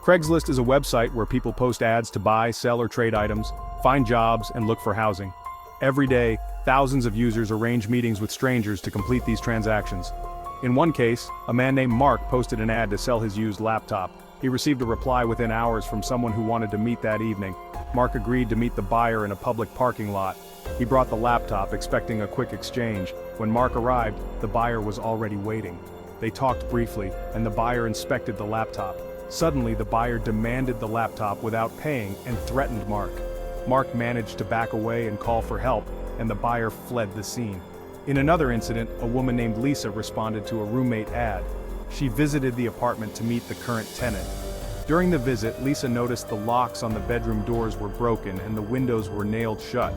Craigslist is a website where people post ads to buy, sell, or trade items, find jobs, and look for housing. Every day, thousands of users arrange meetings with strangers to complete these transactions. In one case, a man named Mark posted an ad to sell his used laptop. He received a reply within hours from someone who wanted to meet that evening. Mark agreed to meet the buyer in a public parking lot. He brought the laptop, expecting a quick exchange. When Mark arrived, the buyer was already waiting. They talked briefly, and the buyer inspected the laptop. Suddenly, the buyer demanded the laptop without paying and threatened Mark. Mark managed to back away and call for help, and the buyer fled the scene. In another incident, a woman named Lisa responded to a roommate ad. She visited the apartment to meet the current tenant. During the visit, Lisa noticed the locks on the bedroom doors were broken and the windows were nailed shut.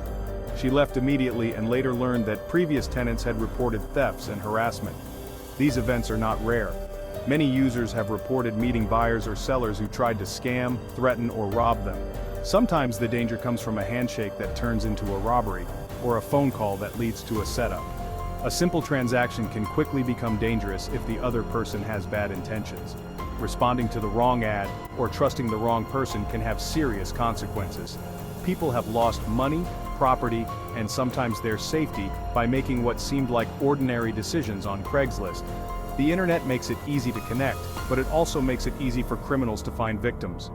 She left immediately and later learned that previous tenants had reported thefts and harassment. These events are not rare. Many users have reported meeting buyers or sellers who tried to scam, threaten, or rob them. Sometimes the danger comes from a handshake that turns into a robbery, or a phone call that leads to a setup. A simple transaction can quickly become dangerous if the other person has bad intentions. Responding to the wrong ad or trusting the wrong person can have serious consequences. People have lost money, property, and sometimes their safety by making what seemed like ordinary decisions on Craigslist. The internet makes it easy to connect, but it also makes it easy for criminals to find victims.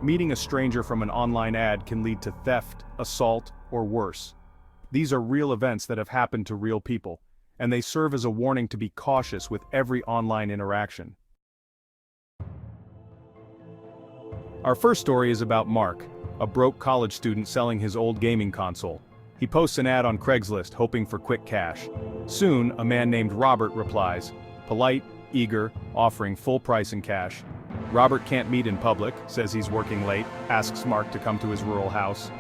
Meeting a stranger from an online ad can lead to theft, assault, or worse. These are real events that have happened to real people, and they serve as a warning to be cautious with every online interaction. Our first story is about Mark, a broke college student selling his old gaming console. He posts an ad on Craigslist hoping for quick cash. Soon, a man named Robert replies, polite, eager, offering full price in cash. Robert can't meet in public, says he's working late, asks Mark to come to his rural house.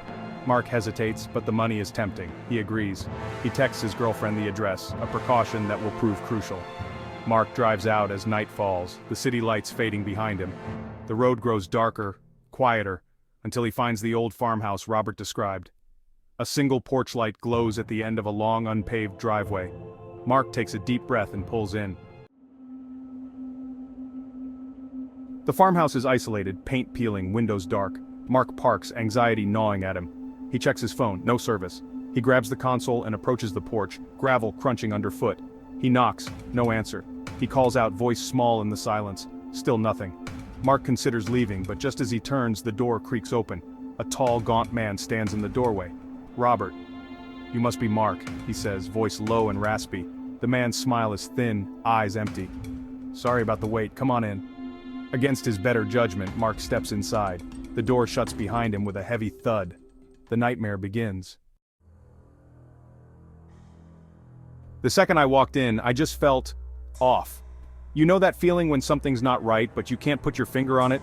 Mark hesitates, but the money is tempting. He agrees. He texts his girlfriend the address, a precaution that will prove crucial. Mark drives out as night falls, the city lights fading behind him. The road grows darker, quieter, until he finds the old farmhouse Robert described. A single porch light glows at the end of a long unpaved driveway. Mark takes a deep breath and pulls in. The farmhouse is isolated, paint peeling, windows dark. Mark parks, anxiety gnawing at him. He checks his phone, no service. He grabs the console and approaches the porch, gravel crunching underfoot. He knocks, no answer. He calls out, voice small in the silence. Still nothing. Mark considers leaving, but just as he turns, the door creaks open. A tall, gaunt man stands in the doorway. Robert. You must be Mark, he says, voice low and raspy. The man's smile is thin, eyes empty. Sorry about the wait, come on in. Against his better judgment, Mark steps inside. The door shuts behind him with a heavy thud. The nightmare begins. The second I walked in, I just felt off. You know that feeling when something's not right, but you can't put your finger on it?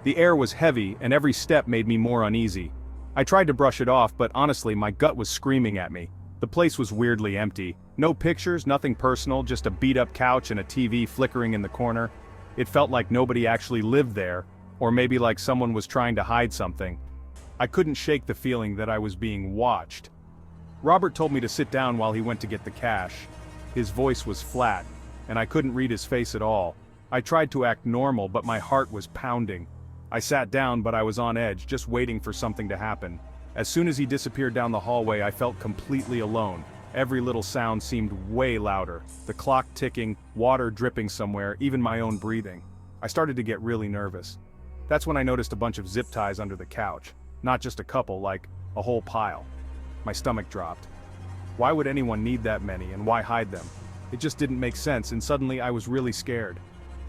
The air was heavy, and every step made me more uneasy. I tried to brush it off, but honestly, my gut was screaming at me. The place was weirdly empty. No pictures, nothing personal, just a beat-up couch and a TV flickering in the corner. It felt like nobody actually lived there, or maybe like someone was trying to hide something. I couldn't shake the feeling that I was being watched. Robert told me to sit down while he went to get the cash. His voice was flat, and I couldn't read his face at all. I tried to act normal, but my heart was pounding. I sat down, but I was on edge, just waiting for something to happen. As soon as he disappeared down the hallway, I felt completely alone. Every little sound seemed way louder. The clock ticking, water dripping somewhere, even my own breathing. I started to get really nervous. That's when I noticed a bunch of zip ties under the couch. Not just a couple, like a whole pile. My stomach dropped. Why would anyone need that many, and why hide them? It just didn't make sense, and suddenly I was really scared.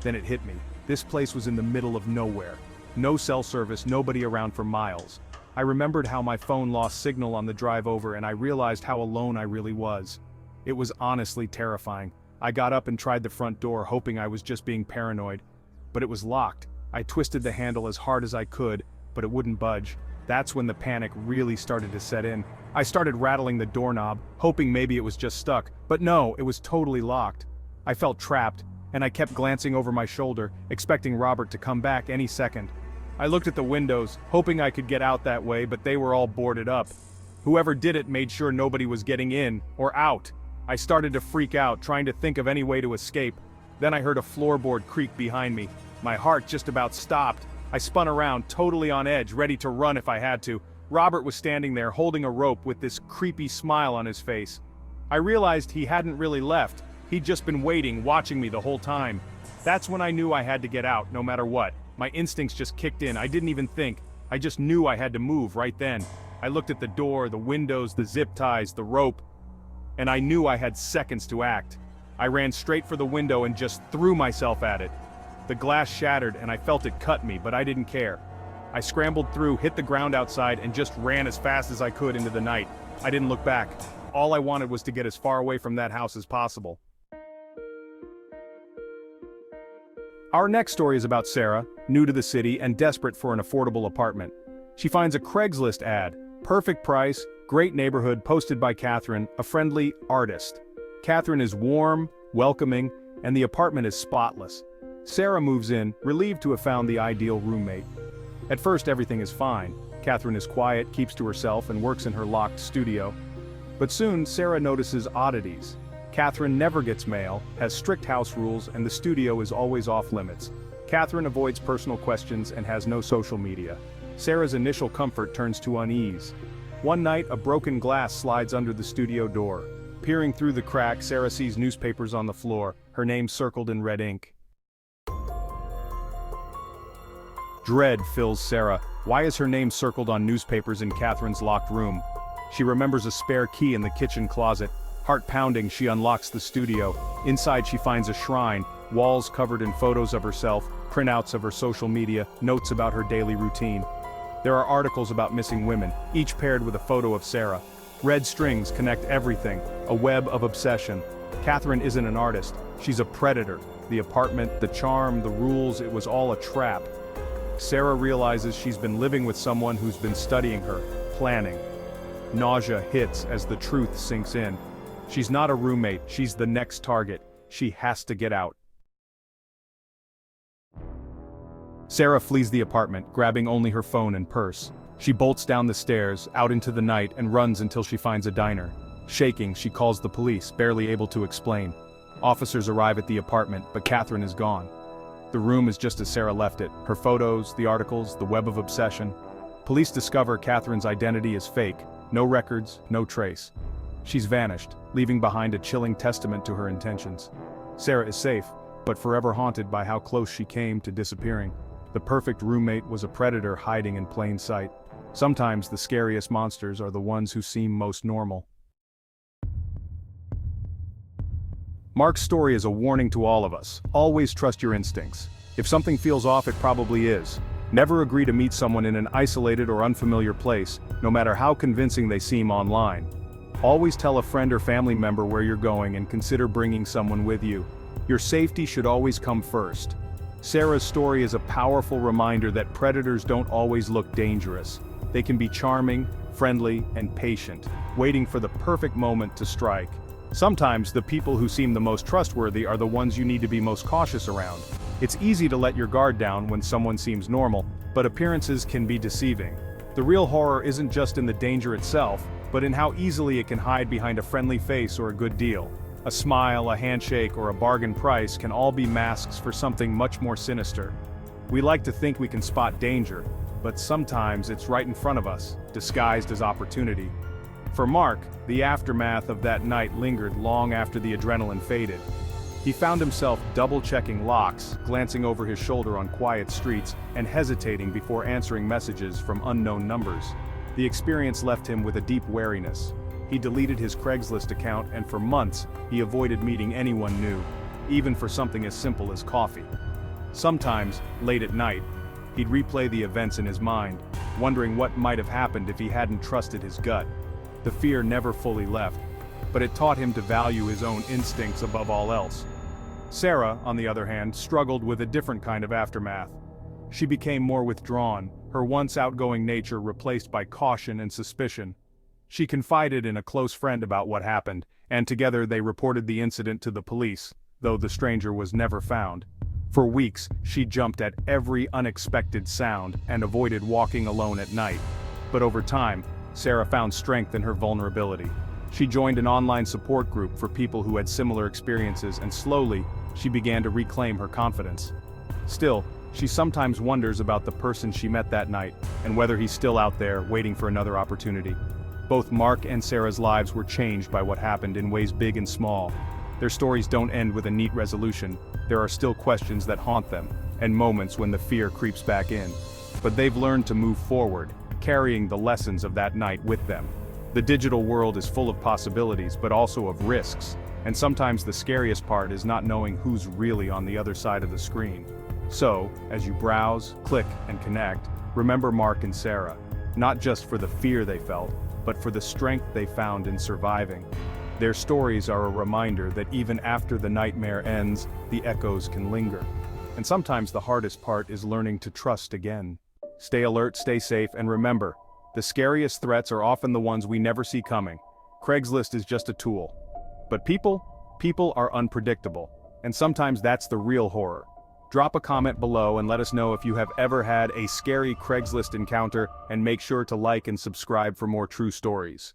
Then it hit me. This place was in the middle of nowhere. No cell service, nobody around for miles. I remembered how my phone lost signal on the drive over, and I realized how alone I really was. It was honestly terrifying. I got up and tried the front door, hoping I was just being paranoid. But it was locked. I twisted the handle as hard as I could, but it wouldn't budge. That's when the panic really started to set in. I started rattling the doorknob, hoping maybe it was just stuck, but no, it was totally locked. I felt trapped, and I kept glancing over my shoulder, expecting Robert to come back any second. I looked at the windows, hoping I could get out that way, but they were all boarded up. Whoever did it made sure nobody was getting in or out. I started to freak out, trying to think of any way to escape. Then I heard a floorboard creak behind me. My heart just about stopped. I spun around, totally on edge, ready to run if I had to. Robert was standing there holding a rope with this creepy smile on his face. I realized he hadn't really left. He'd just been waiting, watching me the whole time. That's when I knew I had to get out, no matter what. My instincts just kicked in. I didn't even think. I just knew I had to move right then. I looked at the door, the windows, the zip ties, the rope, and I knew I had seconds to act. I ran straight for the window and just threw myself at it. The glass shattered and I felt it cut me, but I didn't care. I scrambled through, hit the ground outside, and just ran as fast as I could into the night. I didn't look back. All I wanted was to get as far away from that house as possible. Our next story is about Sarah, new to the city and desperate for an affordable apartment. She finds a Craigslist ad, perfect price, great neighborhood, posted by Catherine, a friendly artist. Catherine is warm, welcoming, and the apartment is spotless. Sarah moves in, relieved to have found the ideal roommate. At first everything is fine. Catherine is quiet, keeps to herself, and works in her locked studio. But soon Sarah notices oddities. Catherine never gets mail, has strict house rules, and the studio is always off limits. Catherine avoids personal questions and has no social media. Sarah's initial comfort turns to unease. One night, a broken glass slides under the studio door. Peering through the crack, Sarah sees newspapers on the floor, her name circled in red ink. Dread fills Sarah. Why is her name circled on newspapers in Catherine's locked room? She remembers a spare key in the kitchen closet. Heart pounding, she unlocks the studio. Inside she finds a shrine, walls covered in photos of herself, printouts of her social media, notes about her daily routine. There are articles about missing women, each paired with a photo of Sarah. Red strings connect everything, a web of obsession. Catherine isn't an artist, she's a predator. The apartment, the charm, the rules, it was all a trap. Sarah realizes she's been living with someone who's been studying her, planning. Nausea hits as the truth sinks in. She's not a roommate, she's the next target. She has to get out. Sarah flees the apartment, grabbing only her phone and purse. She bolts down the stairs, out into the night, and runs until she finds a diner. Shaking, she calls the police, barely able to explain. Officers arrive at the apartment, but Catherine is gone. The room is just as Sarah left it, her photos, the articles, the web of obsession. Police discover Catherine's identity is fake, no records, no trace. She's vanished, leaving behind a chilling testament to her intentions. Sarah is safe, but forever haunted by how close she came to disappearing. The perfect roommate was a predator hiding in plain sight. Sometimes the scariest monsters are the ones who seem most normal. Mark's story is a warning to all of us. Always trust your instincts. If something feels off, it probably is. Never agree to meet someone in an isolated or unfamiliar place, no matter how convincing they seem online. Always tell a friend or family member where you're going and consider bringing someone with you. Your safety should always come first. Sarah's story is a powerful reminder that predators don't always look dangerous. They can be charming, friendly, and patient, waiting for the perfect moment to strike. Sometimes the people who seem the most trustworthy are the ones you need to be most cautious around. It's easy to let your guard down when someone seems normal, but appearances can be deceiving. The real horror isn't just in the danger itself, but in how easily it can hide behind a friendly face or a good deal. A smile, a handshake, or a bargain price can all be masks for something much more sinister. We like to think we can spot danger, but sometimes it's right in front of us, disguised as opportunity. For Mark, the aftermath of that night lingered long after the adrenaline faded. He found himself double-checking locks, glancing over his shoulder on quiet streets, and hesitating before answering messages from unknown numbers. The experience left him with a deep wariness. He deleted his Craigslist account, and for months, he avoided meeting anyone new, even for something as simple as coffee. Sometimes, late at night, he'd replay the events in his mind, wondering what might have happened if he hadn't trusted his gut. The fear never fully left, but it taught him to value his own instincts above all else. Sarah, on the other hand, struggled with a different kind of aftermath. She became more withdrawn, her once outgoing nature replaced by caution and suspicion. She confided in a close friend about what happened, and together they reported the incident to the police, though the stranger was never found. For weeks, she jumped at every unexpected sound and avoided walking alone at night. But over time, Sarah found strength in her vulnerability. She joined an online support group for people who had similar experiences, and slowly, she began to reclaim her confidence. Still, She sometimes wonders about the person she met that night, and whether he's still out there, waiting for another opportunity. Both Mark and Sarah's lives were changed by what happened in ways big and small. Their stories don't end with a neat resolution. There are still questions that haunt them, and moments when the fear creeps back in. But they've learned to move forward, carrying the lessons of that night with them. The digital world is full of possibilities, but also of risks, and sometimes the scariest part is not knowing who's really on the other side of the screen. So, as you browse, click, and connect, remember Mark and Sarah, not just for the fear they felt, but for the strength they found in surviving. Their stories are a reminder that even after the nightmare ends, the echoes can linger. And sometimes the hardest part is learning to trust again. Stay alert, stay safe, and remember, the scariest threats are often the ones we never see coming. Craigslist is just a tool. But people are unpredictable, and sometimes that's the real horror. Drop a comment below and let us know if you have ever had a scary Craigslist encounter, and make sure to like and subscribe for more true stories.